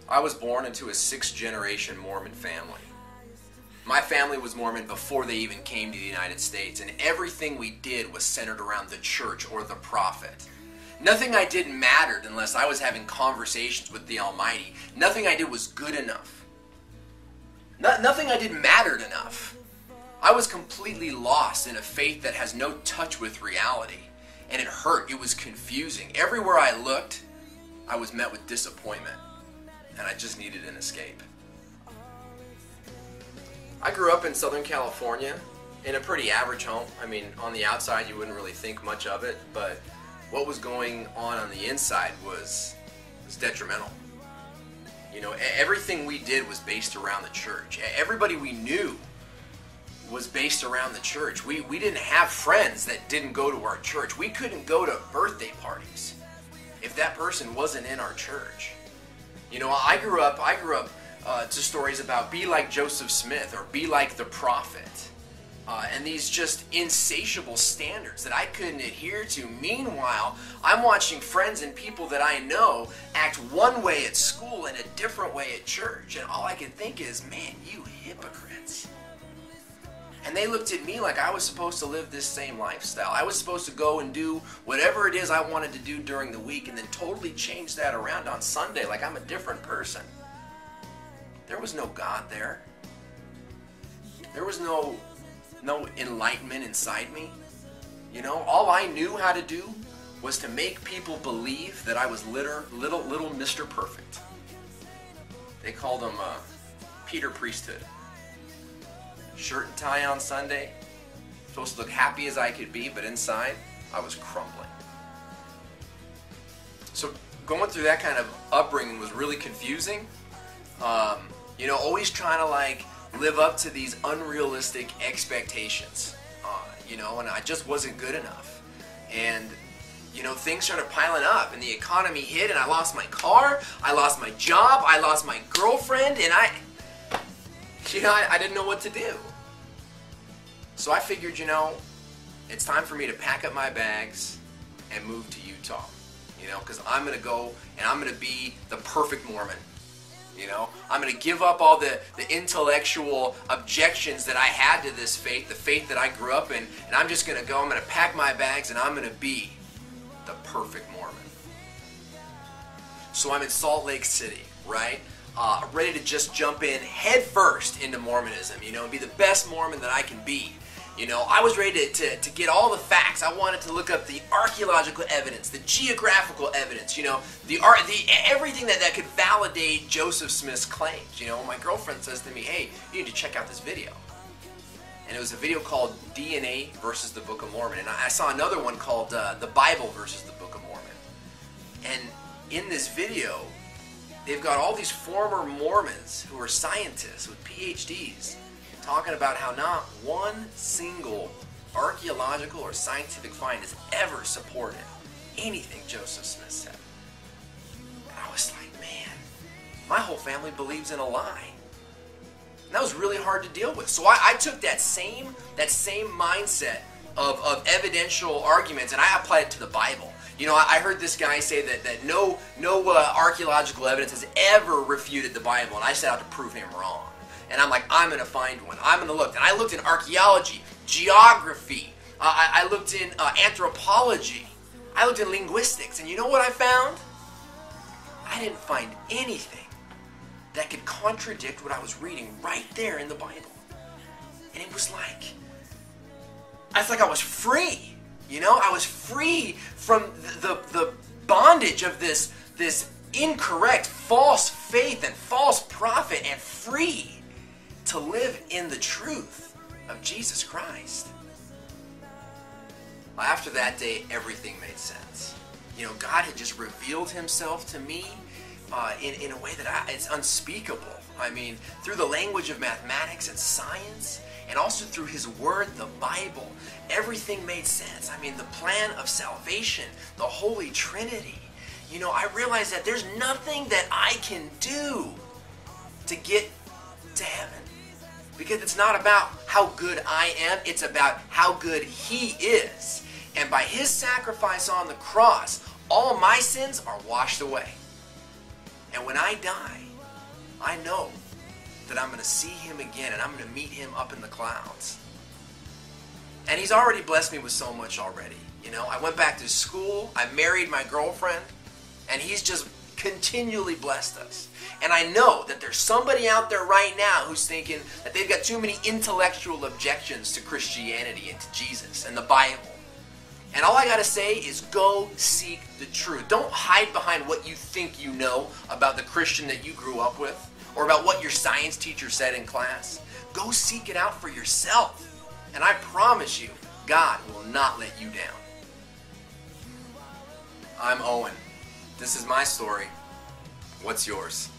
I was born into a 6th-generation Mormon family. My family was Mormon before they even came to the United States, and everything we did was centered around the church or the prophet. Nothing I did mattered unless I was having conversations with the Almighty. Nothing I did was good enough. Nothing I did mattered enough. I was completely lost in a faith that has no touch with reality, and it hurt. It was confusing. Everywhere I looked, I was met with disappointment, and I just needed an escape. I grew up in Southern California in a pretty average home. I mean, on the outside you wouldn't really think much of it, but what was going on the inside was detrimental. You know, everything we did was based around the church. Everybody we knew was based around the church. We didn't have friends that didn't go to our church. We couldn't go to birthday parties if that person wasn't in our church. You know, I grew up to stories about be like Joseph Smith or be like the prophet. And these just insatiable standards that I couldn't adhere to. Meanwhile, I'm watching friends and people that I know act one way at school and a different way at church. And all I can think is, man, you hypocrites. And they looked at me like I was supposed to live this same lifestyle. I was supposed to go and do whatever it is I wanted to do during the week and then totally change that around on Sunday like I'm a different person. There was no God there. There was no enlightenment inside me. You know, all I knew how to do was to make people believe that I was little Mr. Perfect. They called him Peter Priesthood. Shirt and tie on Sunday, supposed to look happy as I could be, but inside I was crumbling. So going through that kind of upbringing was really confusing. You know, always trying to like live up to these unrealistic expectations, you know, and I just wasn't good enough. And, you know, things started piling up and the economy hit and I lost my car, I lost my job, I lost my girlfriend, and I didn't know what to do. So I figured, you know, it's time for me to pack up my bags and move to Utah, you know, because I'm going to go and I'm going to be the perfect Mormon. You know, I'm going to give up all the intellectual objections that I had to this faith, the faith that I grew up in, and I'm just going to go, I'm going to pack my bags, and I'm going to be the perfect Mormon. So I'm in Salt Lake City, right? Ready to just jump in head first into Mormonism, you know, and be the best Mormon that I can be. You know, I was ready to get all the facts. I wanted to look up the archaeological evidence, the geographical evidence, you know, everything that could validate Joseph Smith's claims. You know, my girlfriend says to me, hey, you need to check out this video. And it was a video called DNA versus the Book of Mormon. And I saw another one called the Bible versus the Book of Mormon. And in this video, they've got all these former Mormons who are scientists with PhDs talking about how not one single archaeological or scientific find has ever supported anything Joseph Smith said. And I was like, man, my whole family believes in a lie. And that was really hard to deal with. So I took that same mindset of evidential arguments and I applied it to the Bible. You know, I heard this guy say that no archaeological evidence has ever refuted the Bible, and I set out to prove him wrong. And I'm like, I'm going to find one. I'm going to look. And I looked in archaeology, geography. I looked in anthropology. I looked in linguistics. And you know what I found? I didn't find anything that could contradict what I was reading right there in the Bible. And it was like, I was free. You know, I was free from the bondage of this incorrect, false faith and false prophet, and free to live in the truth of Jesus Christ. After that day, everything made sense. You know, God had just revealed himself to me in a way that it's unspeakable. I mean, through the language of mathematics and science, and also through his word, the Bible, everything made sense. I mean, the plan of salvation, the Holy Trinity. You know, I realized that there's nothing that I can do to get to heaven. Because it's not about how good I am, it's about how good he is. And by his sacrifice on the cross, all my sins are washed away. And when I die, I know that I'm going to see him again and I'm going to meet him up in the clouds. And he's already blessed me with so much already. You know, I went back to school, I married my girlfriend, and he's just continually blessed us. And I know that there's somebody out there right now who's thinking that they've got too many intellectual objections to Christianity and to Jesus and the Bible. And all I gotta say is go seek the truth. Don't hide behind what you think you know about the Christian that you grew up with or about what your science teacher said in class. Go seek it out for yourself. And I promise you, God will not let you down. I'm Owen. This is my story. What's yours?